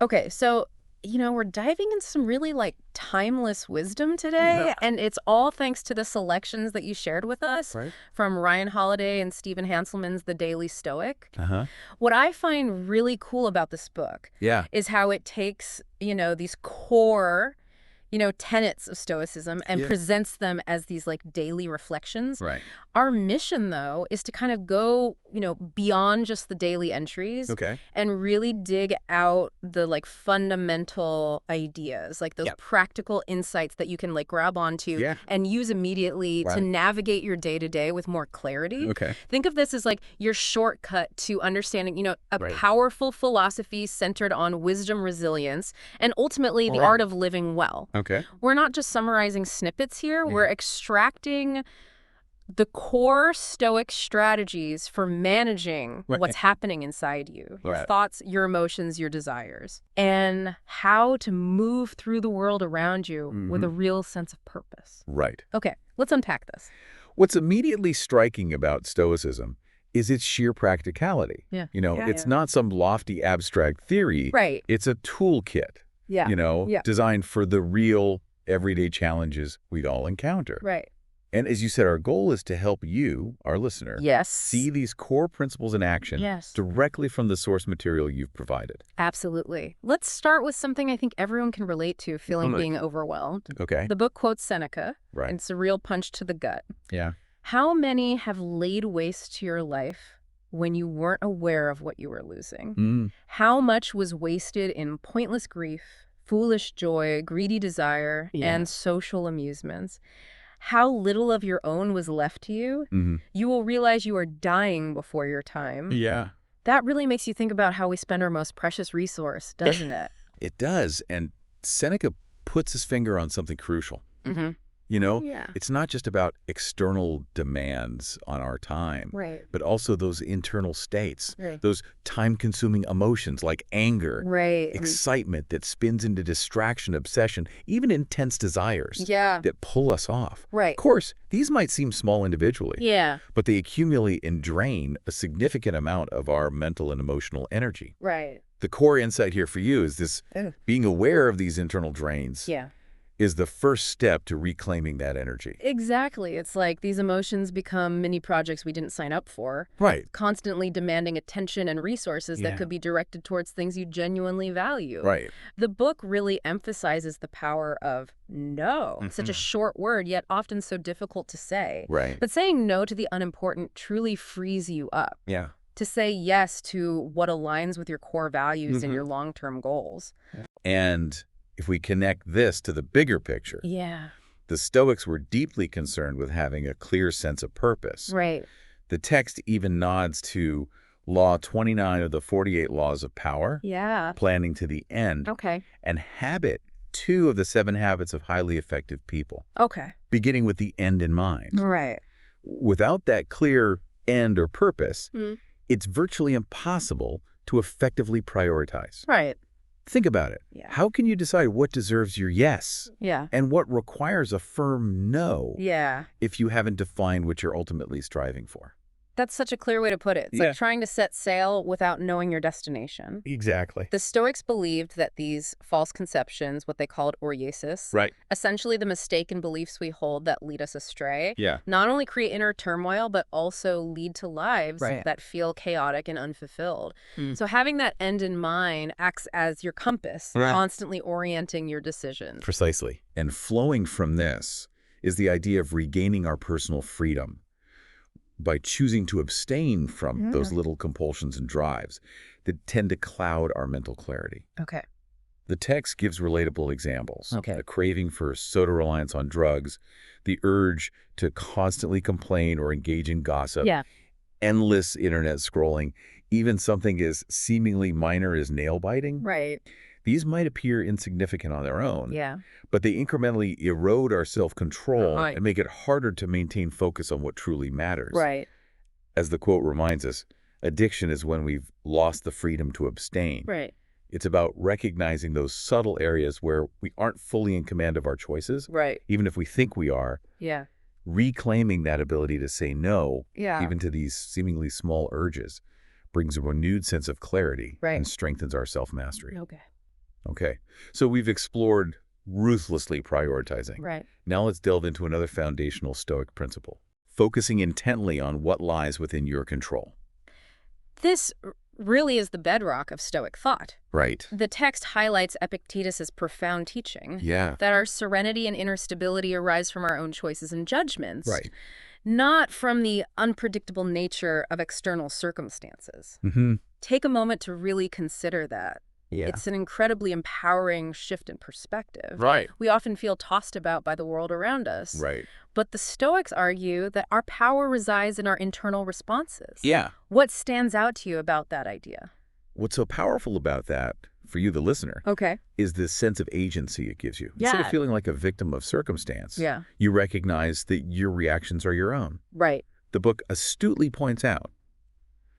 Okay, so, we're diving into some really timeless wisdom today, Yeah. and it's all thanks to the selections that you shared with us Right. from Ryan Holiday and Stephen Hanselman's The Daily Stoic. Uh-huh. What I find really cool about this book Yeah. is how it takes, these core, tenets of Stoicism and Yeah. presents them as these daily reflections. Right. Our mission, though, is to kind of go, beyond just the daily entries Okay. and really dig out the fundamental ideas, those Yep. practical insights that you can grab onto Yeah. and use immediately to Right. navigate your day-to-day with more clarity. Okay. Think of this as your shortcut to understanding, a Right. powerful philosophy centered on wisdom, resilience, and ultimately the Right. art of living well. Okay. We're not just summarizing snippets here. Yeah. We're extracting the core Stoic strategies for managing Right. what's happening inside you, your Right. thoughts, your emotions, your desires, and how to move through the world around you with a real sense of purpose. Right. Okay, let's unpack this. What's immediately striking about Stoicism is its sheer practicality. Yeah. It's not some lofty abstract theory. Right. It's a toolkit, Yeah. Yeah. designed for the real everyday challenges we'd all encounter. Right. And as you said, our goal is to help you, our listener, Yes. see these core principles in action Yes. directly from the source material you've provided. Absolutely. Let's start with something I think everyone can relate to, feeling being overwhelmed. Okay. The book quotes Seneca, Right. and it's a real punch to the gut. Yeah. How many have laid waste to your life when you weren't aware of what you were losing? How much was wasted in pointless grief, foolish joy, greedy desire, and social amusements? How little of your own was left to you? You will realize you are dying before your time. Yeah. That really makes you think about how we spend our most precious resource, doesn't it? It does. And Seneca puts his finger on something crucial. Mm-hmm. Yeah. It's not just about external demands on our time, Right. but also those internal states, Right. those time-consuming emotions like anger, Right. excitement that spins into distraction, obsession, even intense desires Yeah. that pull us off. Right. Of course, these might seem small individually, Yeah. but they accumulate and drain a significant amount of our mental and emotional energy. Right. The core insight here for you is this: being aware of these internal drains Yeah. is the first step to reclaiming that energy. Exactly. It's like these emotions become mini projects we didn't sign up for, Right. constantly demanding attention and resources that Yeah. could be directed towards things you genuinely value. Right. The book really emphasizes the power of no. Such a short word, yet often so difficult to say. Right. But saying no to the unimportant truly frees you up Yeah. to say yes to what aligns with your core values and your long-term goals. And if we connect this to the bigger picture, Yeah. the Stoics were deeply concerned with having a clear sense of purpose. Right. The text even nods to Law 29 of the 48 Laws of Power, Yeah. planning to the end, Okay. and Habit 2 of the 7 Habits of Highly Effective People, Okay. beginning with the end in mind. Right. Without that clear end or purpose, Mm. it's virtually impossible to effectively prioritize. Right. Think about it. Yeah. How can you decide what deserves your yes Yeah. and what requires a firm no Yeah. if you haven't defined what you're ultimately striving for? That's such a clear way to put it. It's Yeah. like trying to set sail without knowing your destination. Exactly. The Stoics believed that these false conceptions, what they called oriesis, Right. essentially the mistaken beliefs we hold that lead us astray, Yeah. not only create inner turmoil, but also lead to lives Right. that feel chaotic and unfulfilled. Hmm. So having that end in mind acts as your compass, Right. constantly orienting your decisions. Precisely. And flowing from this is the idea of regaining our personal freedom by choosing to abstain from those little compulsions and drives that tend to cloud our mental clarity. Okay. The text gives relatable examples. Okay. A craving for soda reliance on drugs, the urge to constantly complain or engage in gossip, Yeah. endless internet scrolling, even something as seemingly minor as nail biting. Right. These might appear insignificant on their own, Yeah. but they incrementally erode our self-control Right. and make it harder to maintain focus on what truly matters. Right. As the quote reminds us, addiction is when we've lost the freedom to abstain. Right. It's about recognizing those subtle areas where we aren't fully in command of our choices, Right. even if we think we are, Yeah. reclaiming that ability to say no, Yeah. even to these seemingly small urges, brings a renewed sense of clarity Right. and strengthens our self-mastery. Okay. Okay, so we've explored ruthlessly prioritizing. Right. Now let's delve into another foundational Stoic principle, focusing intently on what lies within your control. This really is the bedrock of Stoic thought. Right. The text highlights Epictetus's profound teaching Yeah. that our serenity and inner stability arise from our own choices and judgments, Right. not from the unpredictable nature of external circumstances. Mm-hmm. Take a moment to really consider that. Yeah. It's an incredibly empowering shift in perspective. Right. We often feel tossed about by the world around us. Right. But the Stoics argue that our power resides in our internal responses. Yeah. What stands out to you about that idea? What's so powerful about that, for you, the listener, Okay. is this sense of agency it gives you. Yeah. Instead of feeling like a victim of circumstance, Yeah. you recognize that your reactions are your own. Right. The book astutely points out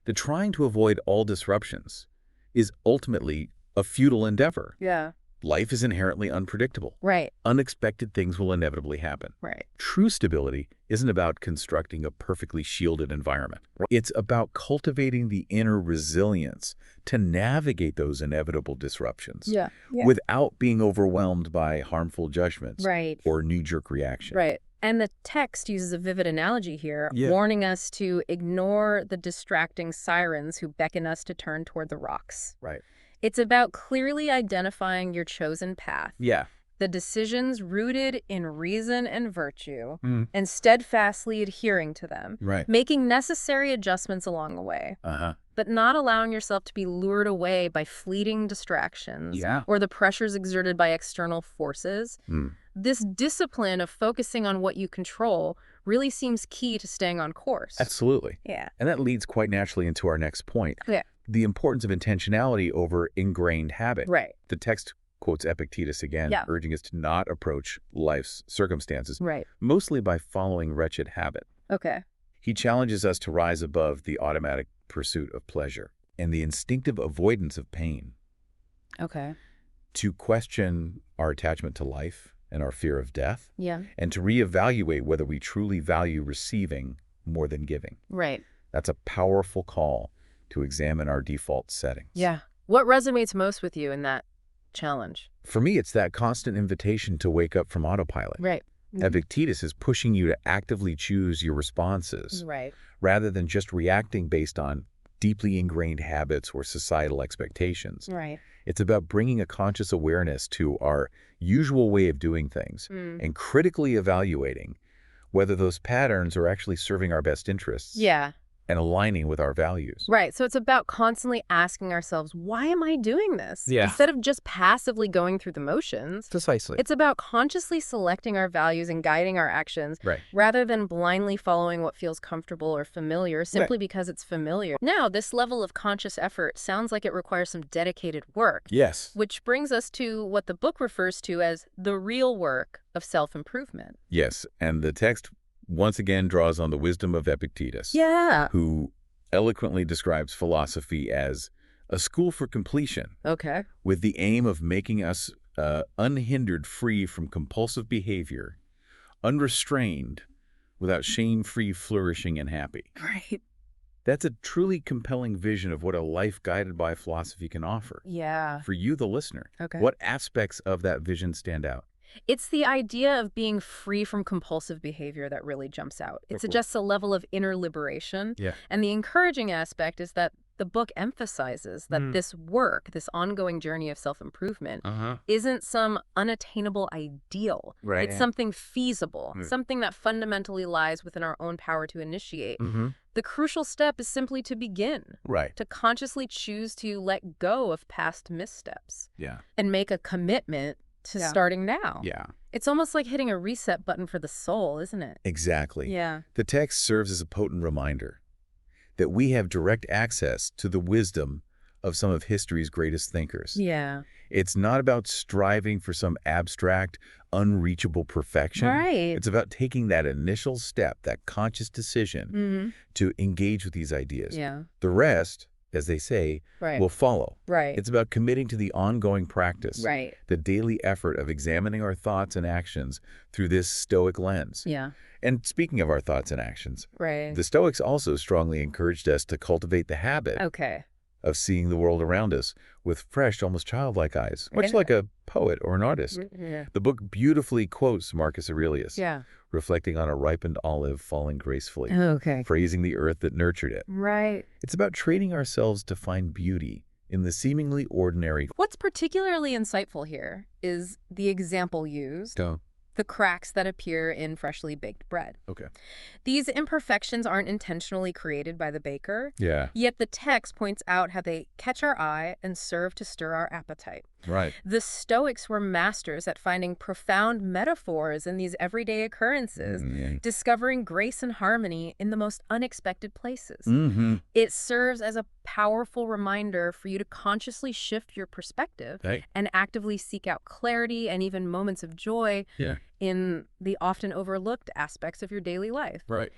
that trying to avoid all disruptions is ultimately a futile endeavor. Yeah. Life is inherently unpredictable. Right. Unexpected things will inevitably happen. Right. True stability isn't about constructing a perfectly shielded environment. It's about cultivating the inner resilience to navigate those inevitable disruptions Yeah. without being overwhelmed by harmful judgments Right. or knee-jerk reaction. Right. And the text uses a vivid analogy here, Yeah. warning us to ignore the distracting sirens who beckon us to turn toward the rocks. Right. It's about clearly identifying your chosen path, Yeah. the decisions rooted in reason and virtue, Mm. and steadfastly adhering to them, Right. making necessary adjustments along the way, Uh-huh. but not allowing yourself to be lured away by fleeting distractions Yeah. or the pressures exerted by external forces. Mm. This discipline of focusing on what you control really seems key to staying on course. Absolutely. Yeah. And that leads quite naturally into our next point. Yeah. The importance of intentionality over ingrained habit. Right. The text quotes Epictetus again, Yeah. urging us to not approach life's circumstances, Right. mostly by following wretched habit. Okay. He challenges us to rise above the automatic pursuit of pleasure and the instinctive avoidance of pain, Okay. to question our attachment to life and our fear of death, Yeah. and to reevaluate whether we truly value receiving more than giving. Right. That's a powerful call to examine our default settings. Yeah. What resonates most with you in that challenge? For me, it's that constant invitation to wake up from autopilot. Right. Epictetus is pushing you to actively choose your responses Right. rather than just reacting based on deeply ingrained habits or societal expectations. Right. It's about bringing a conscious awareness to our usual way of doing things and critically evaluating whether those patterns are actually serving our best interests Yeah. and aligning with our values. Right. So it's about constantly asking ourselves, why am I doing this? Yeah. Instead of just passively going through the motions. Precisely. It's about consciously selecting our values and guiding our actions Right. rather than blindly following what feels comfortable or familiar simply because it's familiar. Now, this level of conscious effort sounds like it requires some dedicated work, Yes. which brings us to what the book refers to as the real work of self-improvement. Yes. And the text once again draws on the wisdom of Epictetus, Yeah. who eloquently describes philosophy as a school for completion, Okay. with the aim of making us unhindered, free from compulsive behavior, unrestrained, without shame-free, flourishing, and happy. Right. That's a truly compelling vision of what a life guided by philosophy can offer. Yeah. For you, the listener, Okay. what aspects of that vision stand out? It's the idea of being free from compulsive behavior that really jumps out. It Of course. suggests a level of inner liberation. Yeah. And the encouraging aspect is that the book emphasizes that this work, this ongoing journey of self-improvement, isn't some unattainable ideal. Right. It's something feasible, something that fundamentally lies within our own power to initiate. The crucial step is simply to begin, Right. to consciously choose to let go of past missteps Yeah. and make a commitment to starting now. Yeah. It's almost like hitting a reset button for the soul, isn't it? Exactly. Yeah. The text serves as a potent reminder that we have direct access to the wisdom of some of history's greatest thinkers. Yeah. It's not about striving for some abstract, unreachable perfection. Right. It's about taking that initial step, that conscious decision to engage with these ideas. Yeah. The rest, as they say, Right. will follow. Right. It's about committing to the ongoing practice, Right. the daily effort of examining our thoughts and actions through this Stoic lens. Yeah. And speaking of our thoughts and actions, Right. the Stoics also strongly encouraged us to cultivate the habit Okay. of seeing the world around us with fresh, almost childlike eyes, much like a poet or an artist. Yeah. The book beautifully quotes Marcus Aurelius, Yeah. reflecting on a ripened olive falling gracefully, Okay. praising the earth that nurtured it. Right. It's about training ourselves to find beauty in the seemingly ordinary. What's particularly insightful here is the example used, the cracks that appear in freshly baked bread. Okay. These imperfections aren't intentionally created by the baker, Yeah. yet the text points out how they catch our eye and serve to stir our appetite. Right. The Stoics were masters at finding profound metaphors in these everyday occurrences, discovering grace and harmony in the most unexpected places. Mm-hmm. It serves as a powerful reminder for you to consciously shift your perspective and actively seek out clarity and even moments of joy in the often overlooked aspects of your daily life. Right.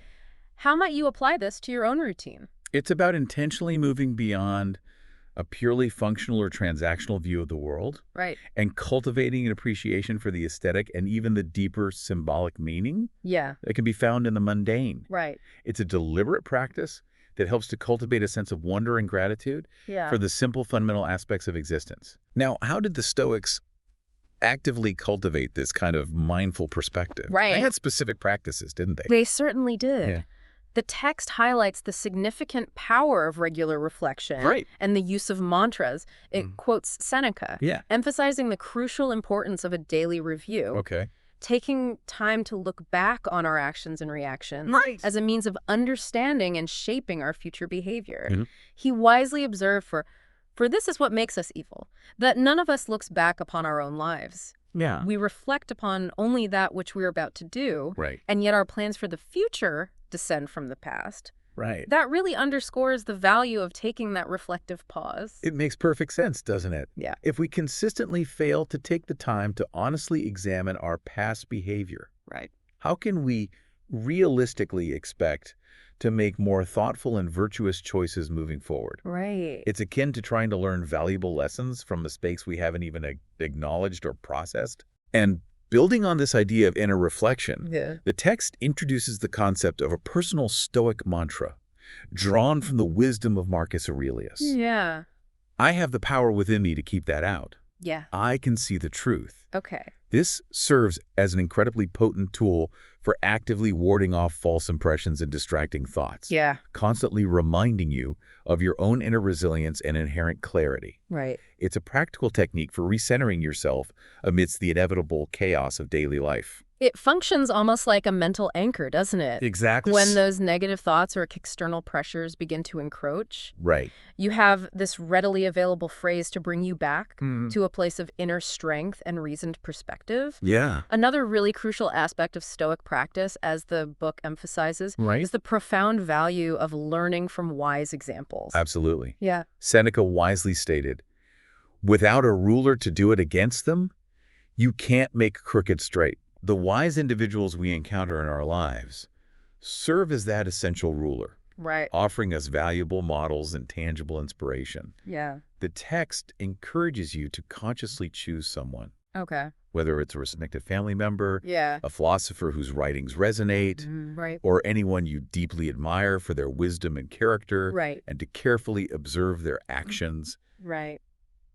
How might you apply this to your own routine? It's about intentionally moving beyond a purely functional or transactional view of the world, Right. and cultivating an appreciation for the aesthetic and even the deeper symbolic meaning Yeah. that can be found in the mundane. Right. It's a deliberate practice that helps to cultivate a sense of wonder and gratitude for the simple fundamental aspects of existence. Now, how did the Stoics actively cultivate this kind of mindful perspective? Right. They had specific practices, didn't they? They certainly did. Yeah. The text highlights the significant power of regular reflection and the use of mantras. It quotes Seneca, emphasizing the crucial importance of a daily review. Okay. Taking time to look back on our actions and reactions as a means of understanding and shaping our future behavior. He wisely observed, for this is what makes us evil, that none of us looks back upon our own lives. Yeah. We reflect upon only that which we're about to do, and yet our plans for the future descend from the past. Right. That really underscores the value of taking that reflective pause. It makes perfect sense, doesn't it? Yeah. If we consistently fail to take the time to honestly examine our past behavior, how can we realistically expect to make more thoughtful and virtuous choices moving forward? Right. It's akin to trying to learn valuable lessons from mistakes we haven't even acknowledged or processed. And building on this idea of inner reflection, the text introduces the concept of a personal Stoic mantra drawn from the wisdom of Marcus Aurelius. Yeah. I have the power within me to keep that out. Yeah. I can see the truth. Okay. This serves as an incredibly potent tool for actively warding off false impressions and distracting thoughts. Yeah. Constantly reminding you of your own inner resilience and inherent clarity. Right. It's a practical technique for recentering yourself amidst the inevitable chaos of daily life. It functions almost like a mental anchor, doesn't it? Exactly. When those negative thoughts or external pressures begin to encroach, you have this readily available phrase to bring you back to a place of inner strength and reasoned perspective. Yeah. Another really crucial aspect of Stoic practice, as the book emphasizes, is the profound value of learning from wise examples. Absolutely. Yeah. Seneca wisely stated, "Without a ruler to do it against them, you can't make crooked straight." The wise individuals we encounter in our lives serve as that essential ruler, offering us valuable models and tangible inspiration. Yeah. The text encourages you to consciously choose someone. Okay. Whether it's a respected family member, Yeah. a philosopher whose writings resonate, or anyone you deeply admire for their wisdom and character, and to carefully observe their actions. Right.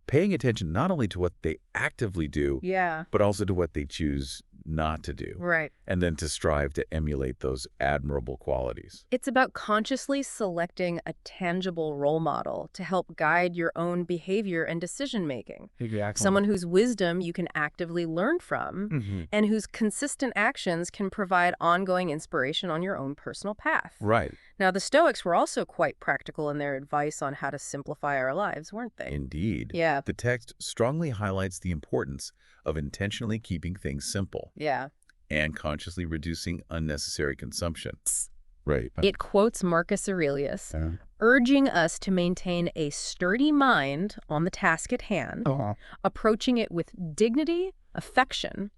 Paying attention not only to what they actively do, but also to what they choose not to do. Right. And then to strive to emulate those admirable qualities. It's about consciously selecting a tangible role model to help guide your own behavior and decision-making. Exactly. Someone whose wisdom you can actively learn from and whose consistent actions can provide ongoing inspiration on your own personal path. Right. Now, the Stoics were also quite practical in their advice on how to simplify our lives, weren't they? Indeed. Yeah. The text strongly highlights the importance of intentionally keeping things simple. Yeah. And consciously reducing unnecessary consumption. Right. It quotes Marcus Aurelius, urging us to maintain a sturdy mind on the task at hand, approaching it with dignity, affection,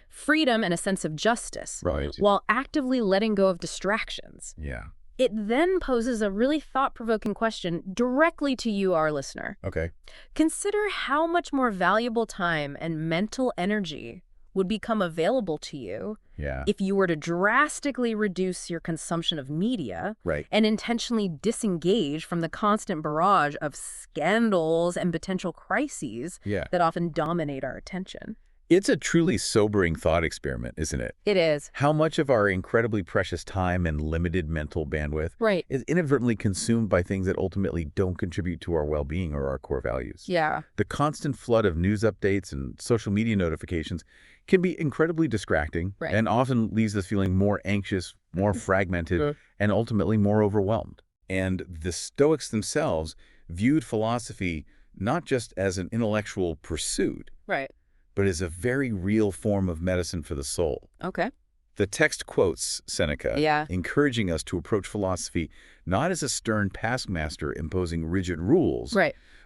freedom, and a sense of justice, while actively letting go of distractions. Yeah. It then poses a really thought-provoking question directly to you, our listener. Okay. Consider how much more valuable time and mental energy would become available to you Yeah. if you were to drastically reduce your consumption of media Right. and intentionally disengage from the constant barrage of scandals and potential crises Yeah. that often dominate our attention. It's a truly sobering thought experiment, isn't it? It is. How much of our incredibly precious time and limited mental bandwidth Right. is inadvertently consumed by things that ultimately don't contribute to our well-being or our core values? Yeah. The constant flood of news updates and social media notifications can be incredibly distracting and often leaves us feeling more anxious, more fragmented, and ultimately more overwhelmed. And the Stoics themselves viewed philosophy not just as an intellectual pursuit, Right. but as a very real form of medicine for the soul. Okay. The text quotes Seneca, encouraging us to approach philosophy not as a stern taskmaster imposing rigid rules,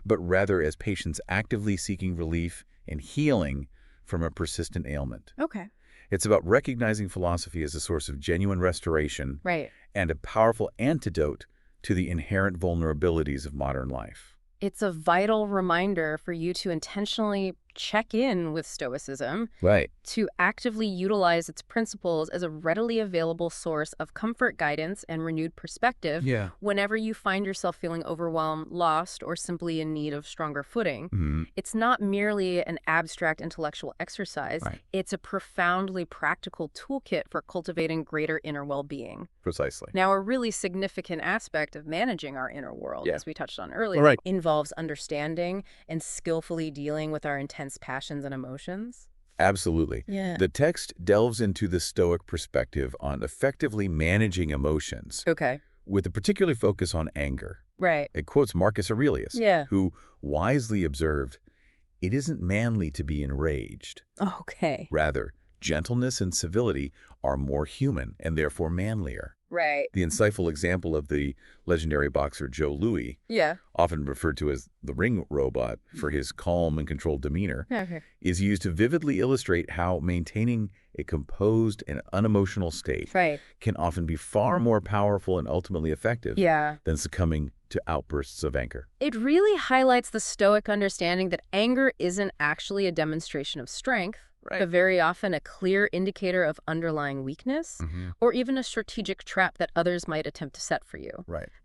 but rather as patients actively seeking relief and healing from a persistent ailment. Okay. It's about recognizing philosophy as a source of genuine restoration and a powerful antidote to the inherent vulnerabilities of modern life. It's a vital reminder for you to intentionally check in with Stoicism, to actively utilize its principles as a readily available source of comfort, guidance, and renewed perspective whenever you find yourself feeling overwhelmed, lost, or simply in need of stronger footing. It's not merely an abstract intellectual exercise. It's a profoundly practical toolkit for cultivating greater inner well-being. Precisely. Now, a really significant aspect of managing our inner world, as we touched on earlier, involves understanding and skillfully dealing with our intense passions and emotions. Absolutely. The text delves into the Stoic perspective on effectively managing emotions, with a particular focus on anger. It quotes Marcus Aurelius, who wisely observed, "It isn't manly to be enraged. Rather, gentleness and civility are more human and therefore manlier." The insightful example of the legendary boxer Joe Louis, often referred to as the ring robot for his calm and controlled demeanor, is used to vividly illustrate how maintaining a composed and unemotional state can often be far more powerful and ultimately effective than succumbing to outbursts of anger. It really highlights the Stoic understanding that anger isn't actually a demonstration of strength, but very often a clear indicator of underlying weakness or even a strategic trap that others might attempt to set for you.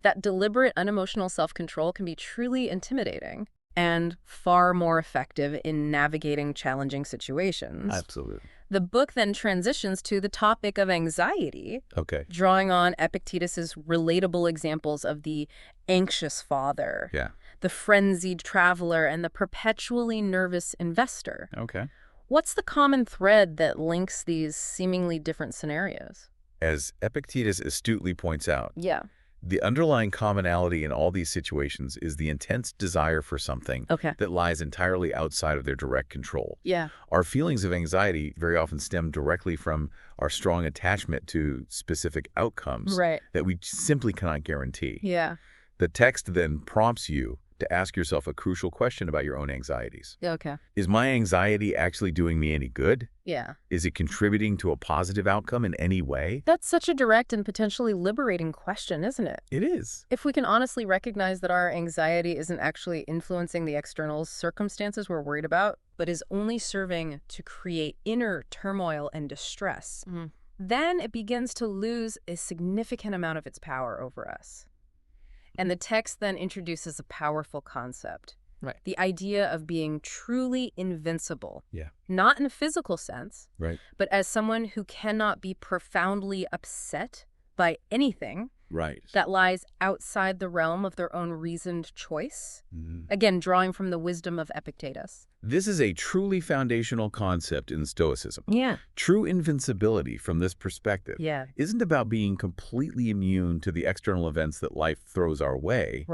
That deliberate, unemotional self-control can be truly intimidating and far more effective in navigating challenging situations. Absolutely. The book then transitions to the topic of anxiety, drawing on Epictetus's relatable examples of the anxious father, the frenzied traveler, and the perpetually nervous investor. What's the common thread that links these seemingly different scenarios? As Epictetus astutely points out, the underlying commonality in all these situations is the intense desire for something that lies entirely outside of their direct control. Our feelings of anxiety very often stem directly from our strong attachment to specific outcomes that we simply cannot guarantee. The text then prompts you to ask yourself a crucial question about your own anxieties. Is my anxiety actually doing me any good? Is it contributing to a positive outcome in any way? That's such a direct and potentially liberating question, isn't it? It is. If we can honestly recognize that our anxiety isn't actually influencing the external circumstances we're worried about, but is only serving to create inner turmoil and distress, then it begins to lose a significant amount of its power over us. And the text then introduces a powerful concept. The idea of being truly invincible. Not in a physical sense, but as someone who cannot be profoundly upset by anything that lies outside the realm of their own reasoned choice. Again, drawing from the wisdom of Epictetus. This is a truly foundational concept in Stoicism. True invincibility from this perspective isn't about being completely immune to the external events that life throws our way,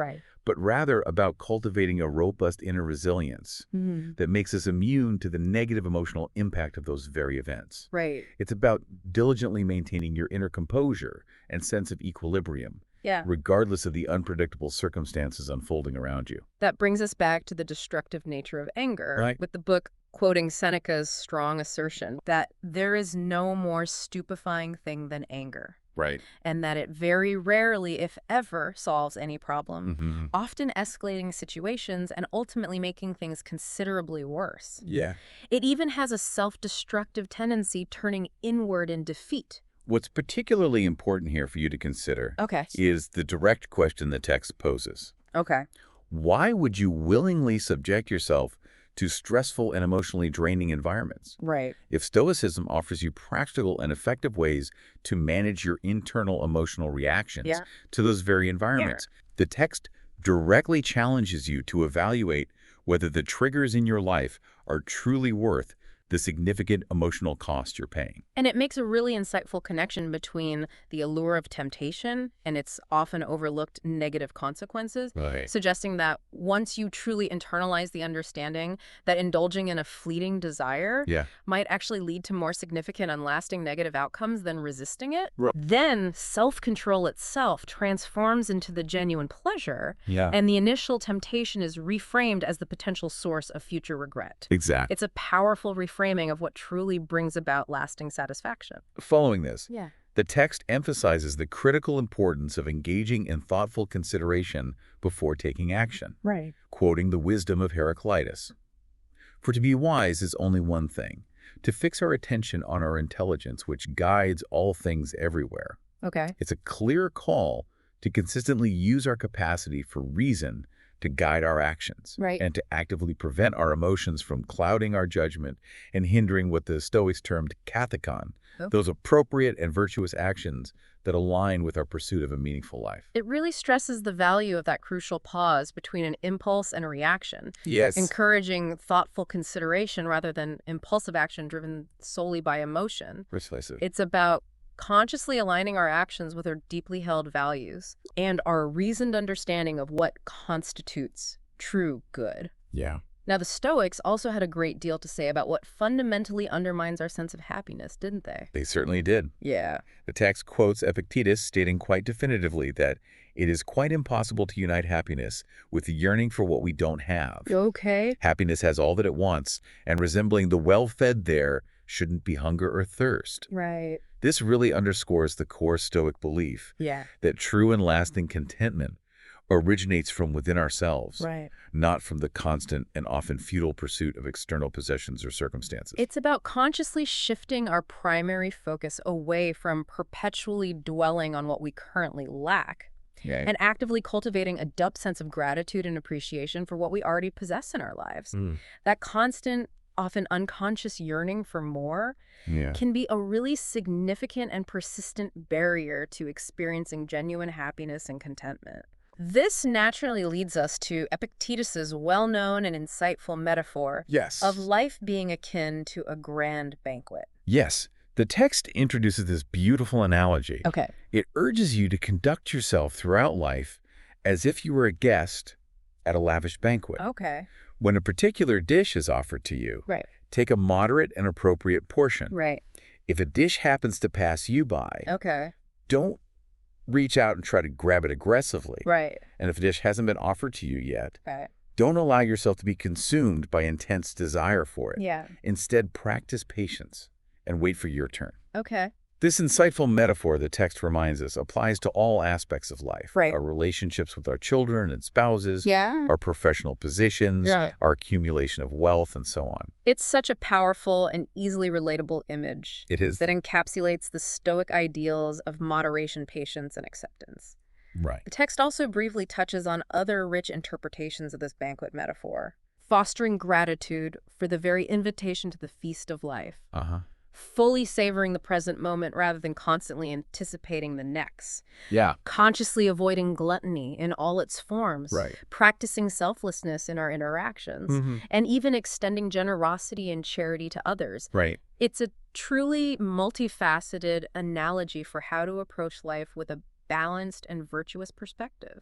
but rather about cultivating a robust inner resilience that makes us immune to the negative emotional impact of those very events. It's about diligently maintaining your inner composure and sense of equilibrium, regardless of the unpredictable circumstances unfolding around you. That brings us back to the destructive nature of anger, with the book quoting Seneca's strong assertion that there is no more stupefying thing than anger. Right. and that it very rarely, if ever, solves any problem, Mm-hmm. often escalating situations and ultimately making things considerably worse. Yeah. It even has a self-destructive tendency, turning inward in defeat. What's particularly important here for you to consider Okay. is the direct question the text poses. Okay. Why would you willingly subject yourself to stressful and emotionally draining environments? Right. If Stoicism offers you practical and effective ways to manage your internal emotional reactions to those very environments, the text directly challenges you to evaluate whether the triggers in your life are truly worth the significant emotional cost you're paying. And it makes a really insightful connection between the allure of temptation and its often overlooked negative consequences, Right. suggesting that once you truly internalize the understanding that indulging in a fleeting desire might actually lead to more significant and lasting negative outcomes than resisting it, then self-control itself transforms into the genuine pleasure, and the initial temptation is reframed as the potential source of future regret. Exactly. It's a powerful reframing of what truly brings about lasting satisfaction. Following this, the text emphasizes the critical importance of engaging in thoughtful consideration before taking action, quoting the wisdom of Heraclitus. For to be wise is only one thing, to fix our attention on our intelligence, which guides all things everywhere. Okay. It's a clear call to consistently use our capacity for reason to guide our actions, and to actively prevent our emotions from clouding our judgment and hindering what the Stoics termed kathekon, those appropriate and virtuous actions that align with our pursuit of a meaningful life. It really stresses the value of that crucial pause between an impulse and a reaction, encouraging thoughtful consideration rather than impulsive action driven solely by emotion. Precisely. It's about consciously aligning our actions with our deeply held values and our reasoned understanding of what constitutes true good. Now, the Stoics also had a great deal to say about what fundamentally undermines our sense of happiness, didn't they? They certainly did. Yeah. The text quotes Epictetus, stating quite definitively that it is quite impossible to unite happiness with the yearning for what we don't have. Okay. Happiness has all that it wants, and resembling the well-fed there shouldn't be hunger or thirst. Right. This really underscores the core Stoic belief that true and lasting contentment originates from within ourselves, not from the constant and often futile pursuit of external possessions or circumstances. It's about consciously shifting our primary focus away from perpetually dwelling on what we currently lack and actively cultivating a deep sense of gratitude and appreciation for what we already possess in our lives. That constant, often unconscious yearning for more can be a really significant and persistent barrier to experiencing genuine happiness and contentment. This naturally leads us to Epictetus's well-known and insightful metaphor of life being akin to a grand banquet. Yes. The text introduces this beautiful analogy. Okay. It urges you to conduct yourself throughout life as if you were a guest at a lavish banquet. Okay. When a particular dish is offered to you, take a moderate and appropriate portion. If a dish happens to pass you by, don't reach out and try to grab it aggressively. And if a dish hasn't been offered to you yet, don't allow yourself to be consumed by intense desire for it. Instead, practice patience and wait for your turn. This insightful metaphor, the text reminds us, applies to all aspects of life. Our relationships with our children and spouses, our professional positions, our accumulation of wealth, and so on. It's such a powerful and easily relatable image. It is. That encapsulates the Stoic ideals of moderation, patience, and acceptance. The text also briefly touches on other rich interpretations of this banquet metaphor, fostering gratitude for the very invitation to the feast of life. Fully savoring the present moment rather than constantly anticipating the next. Consciously avoiding gluttony in all its forms. Practicing selflessness in our interactions. And even extending generosity and charity to others. It's a truly multifaceted analogy for how to approach life with a balanced and virtuous perspective.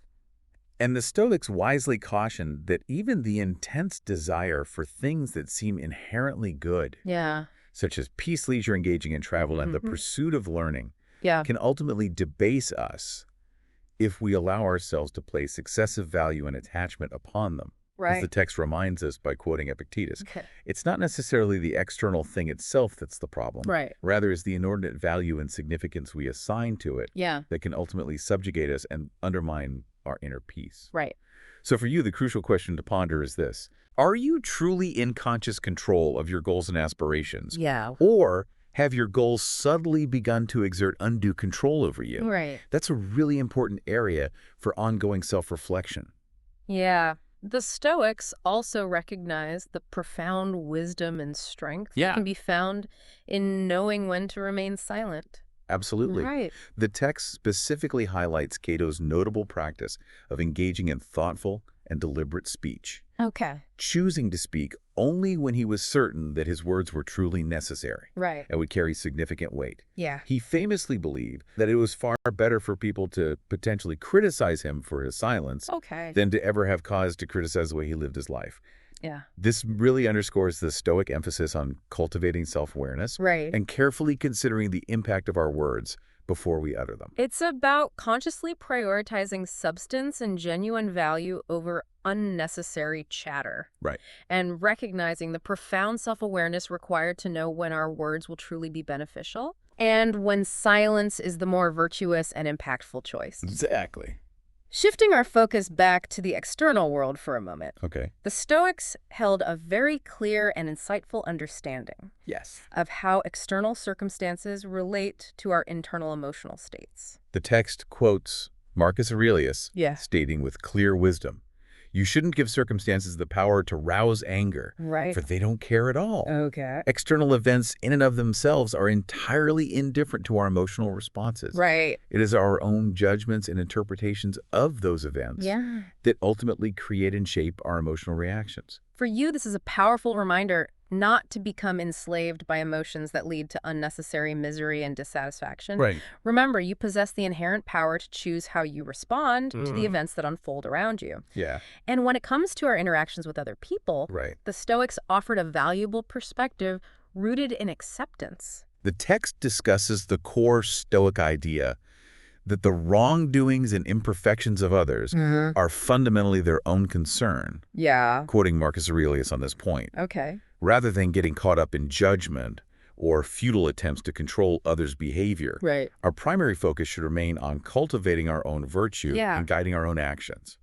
And the Stoics wisely caution that even the intense desire for things that seem inherently good, such as peace, leisure, engaging in travel, and the pursuit of learning, can ultimately debase us if we allow ourselves to place excessive value and attachment upon them. as the Right. text reminds us by quoting Epictetus. Okay. It's not necessarily the external thing itself that's the problem. Right. Rather, it's the inordinate value and significance we assign to it Yeah. that can ultimately subjugate us and undermine our inner peace. Right. So for you, the crucial question to ponder is this. Are you truly in conscious control of your goals and aspirations? Yeah. Or have your goals subtly begun to exert undue control over you? Right. That's a really important area for ongoing self-reflection. Yeah. The Stoics also recognize the profound wisdom and strength that Yeah. can be found in knowing when to remain silent. Absolutely. Right. The text specifically highlights Cato's notable practice of engaging in thoughtful and deliberate speech, Okay. choosing to speak only when he was certain that his words were truly necessary Right. and would carry significant weight. Yeah. He famously believed that it was far better for people to potentially criticize him for his silence Okay. than to ever have cause to criticize the way he lived his life. Yeah. This really underscores the Stoic emphasis on cultivating self-awareness Right. and carefully considering the impact of our words before we utter them. It's about consciously prioritizing substance and genuine value over unnecessary chatter. Right. And recognizing the profound self-awareness required to know when our words will truly be beneficial and when silence is the more virtuous and impactful choice. Exactly. Shifting our focus back to the external world for a moment, Okay. the Stoics held a very clear and insightful understanding Yes. of how external circumstances relate to our internal emotional states. The text quotes Marcus Aurelius, Yeah. stating with clear wisdom, "You shouldn't give circumstances the power to rouse anger, Right. for they don't care at all. Okay. External events in and of themselves are entirely indifferent to our emotional responses. Right. It is our own judgments and interpretations of those events Yeah. that ultimately create and shape our emotional reactions." For you, this is a powerful reminder not to become enslaved by emotions that lead to unnecessary misery and dissatisfaction. Right. Remember, you possess the inherent power to choose how you respond to the events that unfold around you. Yeah. And when it comes to our interactions with other people, Right. the Stoics offered a valuable perspective rooted in acceptance. The text discusses the core Stoic idea that the wrongdoings and imperfections of others are fundamentally their own concern, Yeah. quoting Marcus Aurelius on this point, Okay. rather than getting caught up in judgment or futile attempts to control others' behavior. Right. Our primary focus should remain on cultivating our own virtue Yeah. and guiding our own actions.